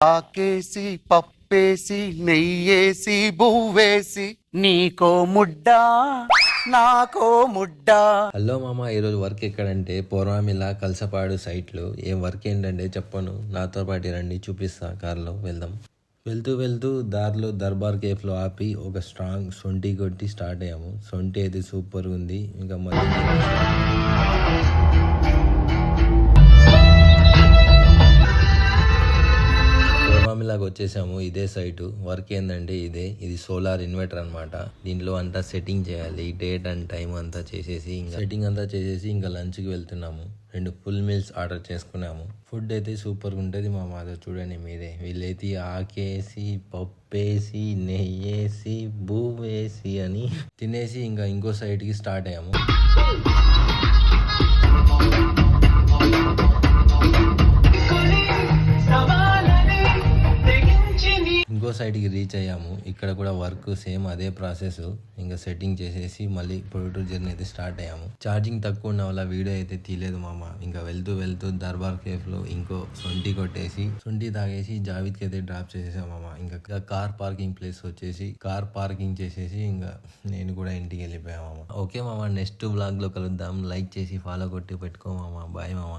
ఆకేసి పప్పేసి నెయ్యేసి బువ్వేసి నీకో ముడ్డా నాకో ముడ్డా. హలో మామ, ఈరోజు వర్క్ ఎక్కడంటే పూర్వమిలా కలసపాడు సైట్లో. ఏం వర్క్ ఏంటంటే చెప్పను, నాతో పాటు రండి చూపిస్తా. కార్లో వెళ్దాం. వెళ్తూ దారిలో దర్బార్ కేఫ్లో ఆపి ఒక స్ట్రాంగ్ సొంటి కొట్టి స్టార్ట్ అయ్యాము. సొంటి అయితే సూపర్ ఉంది. ఇంకా మళ్ళీ పూర్వమిలాగా వచ్చేసాము. ఇదే సైటు. వర్క్ ఏంటంటే ఇది సోలార్ ఇన్వర్టర్ అనమాట. దీంట్లో అంతా సెట్టింగ్ చేయాలి. డేట్ అండ్ టైం అంతా చేసేసి ఇంకా సెట్టింగ్ అంతా చేసేసి ఇంకా లంచ్కి వెళ్తున్నాము. 2 ఫుల్ మీల్స్ ఆర్డర్ చేసుకున్నాము. ఫుడ్ అయితే సూపర్గా ఉంటుంది మా మాతో. చూడండి మీరే, వీళ్ళైతే ఆకేసి పప్పేసి నెయ్యేసి బువ్వేసి అని తినేసి ఇంకా ఇంకో సైడ్కి స్టార్ట్ అయ్యాము. ఇంకో సైడ్కి రీచ్ అయ్యాము. ఇక్కడ కూడా వర్క్ సేమ్ అదే ప్రాసెస్. ఇంకా సెట్టింగ్ చేసేసి మళ్ళీ పొడటూరు జర్నీ అయితే స్టార్ట్ అయ్యాము. ఛార్జింగ్ తక్కువ ఉన్న వల్ల వీడియో అయితే తీయలేదు మామ. ఇంకా వెళ్తూ దర్బార్ కేఫ్లో ఇంకో సొంటి కొట్టేసి సొంటి తాగేసి జావిద్కి అయితే డ్రాప్ చేసేసాం మామ. ఇంకా కార్ పార్కింగ్ ప్లేస్ వచ్చేసి కార్ పార్కింగ్ చేసేసి ఇంకా నేను కూడా ఇంటికి వెళ్ళిపోయా మామ. ఓకే మామ, నెక్స్ట్ వ్లాగ్లో కలుద్దాం. లైక్ చేసి ఫాలో కొట్టి పెట్టుకో మామ. బాయ్ మామ.